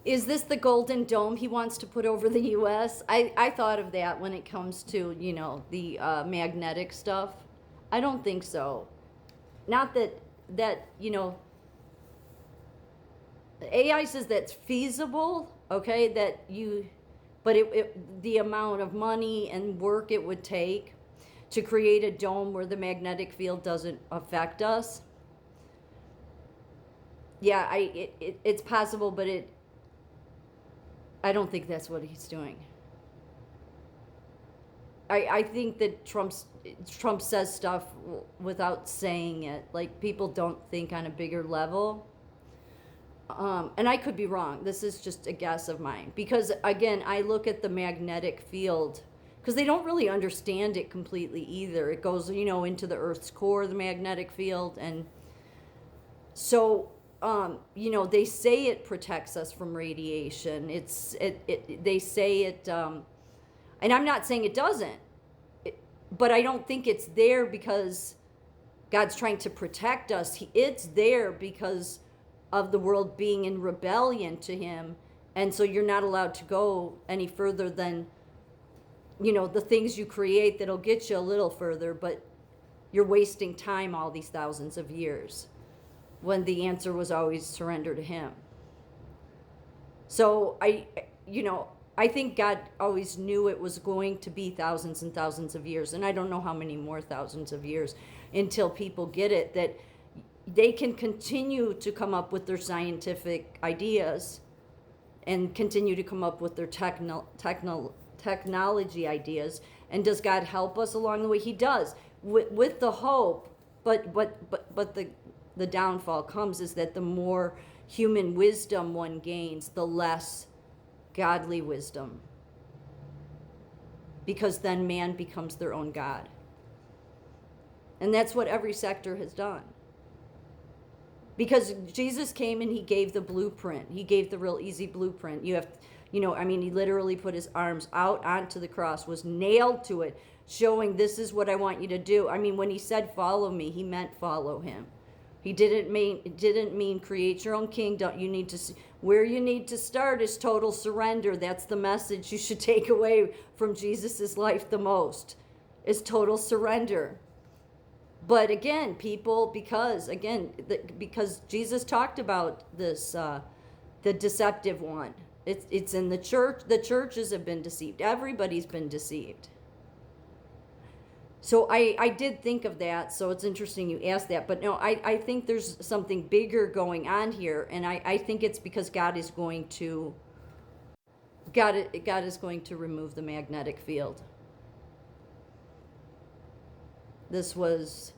Is this the golden dome he wants to put over the U.S.? I thought of that when it comes to, the magnetic stuff. I don't think so. Not that AI says that's feasible, okay, but the amount of money and work it would take to create a dome where the magnetic field doesn't affect us. Yeah, it's possible, but I don't think that's what he's doing. I think that Trump says stuff without saying it. Like, people don't think on a bigger level. And I could be wrong. This is just a guess of mine. Because, again, I look at the magnetic field, because they don't really understand it completely either. It goes, into the Earth's core, the magnetic field. And so, they say it protects us from radiation. They say it, and I'm not saying it doesn't, but I don't think it's there because God's trying to protect us. It's there because of the world being in rebellion to him. And so you're not allowed to go any further than, the things you create that'll get you a little further, but you're wasting time all these thousands of years when the answer was always surrender to him. So I think God always knew it was going to be thousands and thousands of years, and I don't know how many more thousands of years until people get it, that they can continue to come up with their scientific ideas and continue to come up with their technology ideas. And does God help us along the way? He does, with the hope, but the downfall comes is that the more human wisdom one gains, the less godly wisdom, because then man becomes their own god. And that's what every sector has done, because Jesus came and he gave the blueprint. He gave the real easy blueprint. He literally put his arms out onto the cross, was nailed to it, showing this is what I want you to do. When he said follow me, he meant follow him. He didn't mean create your own kingdom. Where you need to start is total surrender. That's the message you should take away from Jesus's life the most, is total surrender. But again, because Jesus talked about this, the deceptive one. It's in the church. The churches have been deceived. Everybody's been deceived. So I did think of that, so it's interesting you asked that. But no, I think there's something bigger going on here, and I think it's because God is going to remove the magnetic field. This was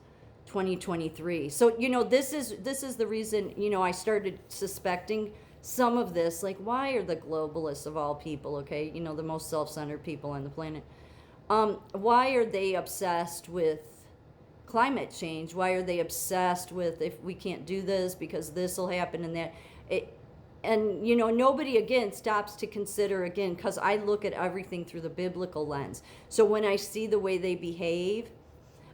2023. So, this is the reason, I started suspecting some of this. Like, why are the globalists of all people, okay, the most self-centered people on the planet, why are they obsessed with climate change? Why are they obsessed with, if we can't do this because this will happen and that? Nobody, again, stops to consider, again, because I look at everything through the biblical lens. So when I see the way they behave,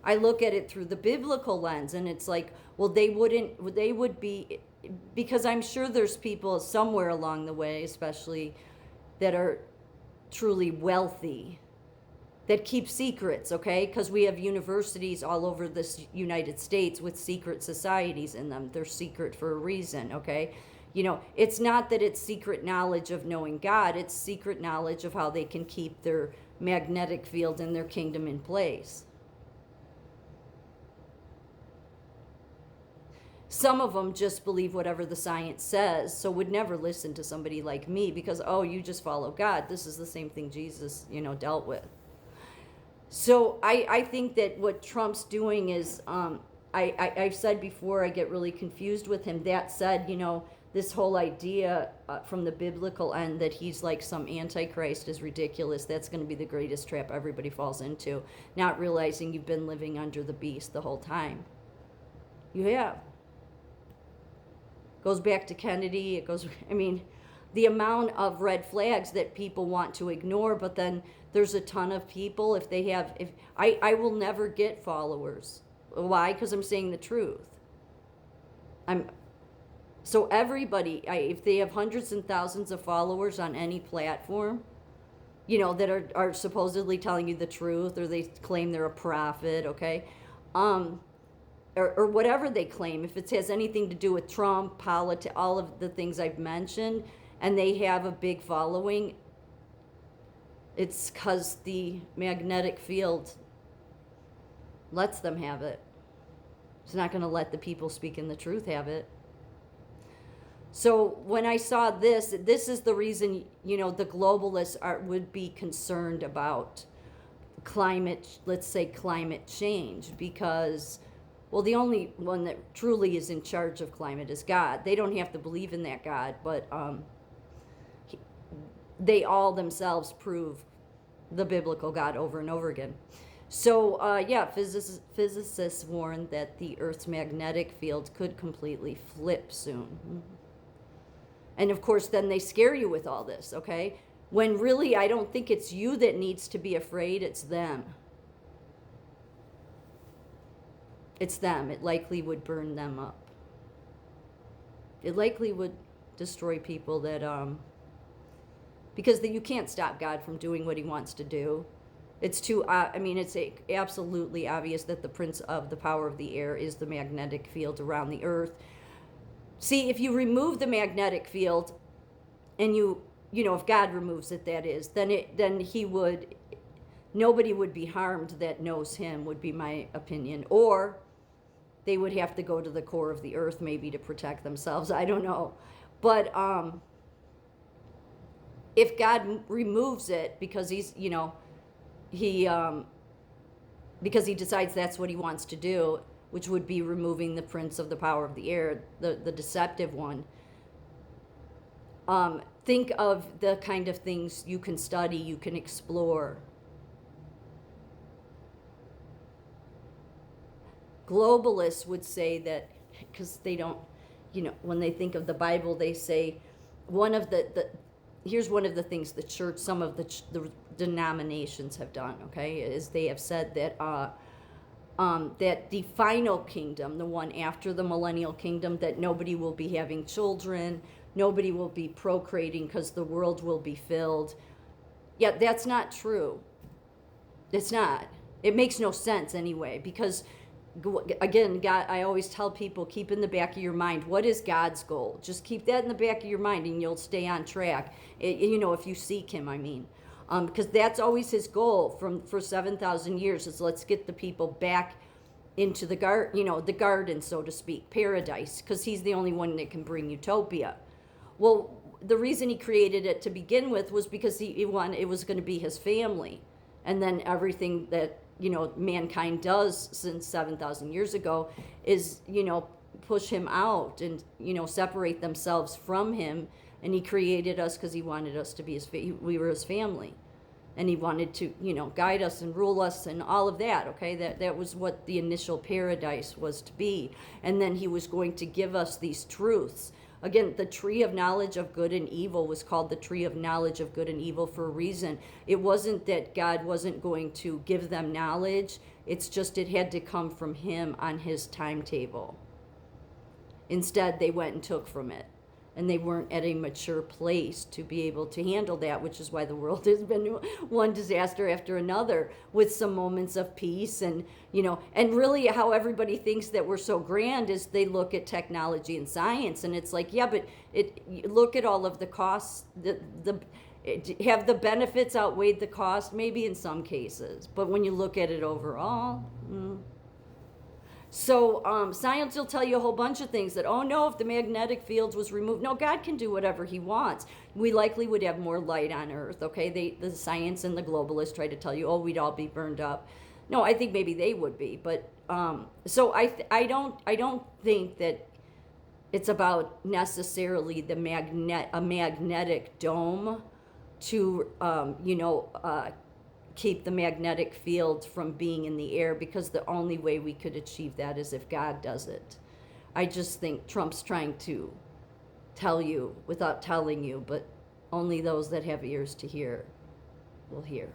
I look at it through the biblical lens, and it's like, well, they would be, because I'm sure there's people somewhere along the way, especially that are truly wealthy, that keep secrets, okay? Because we have universities all over this United States with secret societies in them. They're secret for a reason, okay? It's not that it's secret knowledge of knowing God. It's secret knowledge of how they can keep their magnetic field and their kingdom in place. Some of them just believe whatever the science says, so would never listen to somebody like me because, you just follow God. This is the same thing Jesus, dealt with. So I think that what Trump's doing is, I've said before, I get really confused with him. That said, this whole idea from the biblical end that he's like some antichrist is ridiculous. That's going to be the greatest trap everybody falls into, not realizing you've been living under the beast the whole time. You have. Goes back to Kennedy. The amount of red flags that people want to ignore, but then there's a ton of people, I will never get followers. Why? Because I'm saying the truth. So everybody, if they have hundreds and thousands of followers on any platform, that are supposedly telling you the truth, or they claim they're a prophet, okay? Or whatever they claim, if it has anything to do with Trump, politics, all of the things I've mentioned, and they have a big following, it's because the magnetic field lets them have it. It's not going to let the people speaking the truth have it. So when I saw this is the reason, the globalists would be concerned about let's say climate change, because, well, the only one that truly is in charge of climate is God. They don't have to believe in that God, but they all themselves prove the biblical God over and over again. So, physicists warned that the Earth's magnetic field could completely flip soon. And of course, then they scare you with all this, okay? When really, I don't think it's you that needs to be afraid, it's them. It's them. It likely would burn them up. It likely would destroy people that, because you can't stop God from doing what he wants to do. It's absolutely obvious that the prince of the power of the air is the magnetic field around the earth. See, if you remove the magnetic field, and if God removes it, that is, then nobody would be harmed that knows him, would be my opinion. Or they would have to go to the core of the earth maybe to protect themselves. I don't know. But if God removes it because because he decides that's what he wants to do, which would be removing the prince of the power of the air, the deceptive one. Think of the kind of things you can study, you can explore. Globalists would say that, because they don't, when they think of the Bible, they say here's one of the things the church, some of the denominations have done, okay, is they have said that that the final kingdom, the one after the millennial kingdom, that nobody will be having children, nobody will be procreating because the world will be filled. Yeah, that's not true. It's not. It makes no sense anyway, because again, God, I always tell people, keep in the back of your mind, what is God's goal? Just keep that in the back of your mind and you'll stay on track. If you seek him, I mean. Because that's always his goal for 7,000 years, is let's get the people back into the garden, so to speak, paradise, because he's the only one that can bring utopia. Well, the reason he created it to begin with was because he wanted, it was going to be his family. And then everything that, mankind does since 7,000 years ago is, push him out and, separate themselves from him. And he created us because he wanted us to be we were his family. And he wanted to, guide us and rule us and all of that, okay? That was what the initial paradise was to be. And then he was going to give us these truths. Again, the tree of knowledge of good and evil was called the tree of knowledge of good and evil for a reason. It wasn't that God wasn't going to give them knowledge. It's just it had to come from him on his timetable. Instead, they went and took from it. And they weren't at a mature place to be able to handle that, which is why the world has been one disaster after another, with some moments of peace. And, and really how everybody thinks that we're so grand is they look at technology and science, and it's like, yeah, but look at all of the costs, have the benefits outweighed the cost? Maybe in some cases, but when you look at it overall, So science will tell you a whole bunch of things that, oh no, if the magnetic field was removed, no, God can do whatever he wants. We likely would have more light on Earth, okay? The science and the globalists try to tell you, oh, we'd all be burned up. No, I think maybe they would be, but so I don't think that it's about necessarily a magnetic dome to keep the magnetic field from being in the air, because the only way we could achieve that is if God does it. I just think Trump's trying to tell you without telling you, but only those that have ears to hear will hear.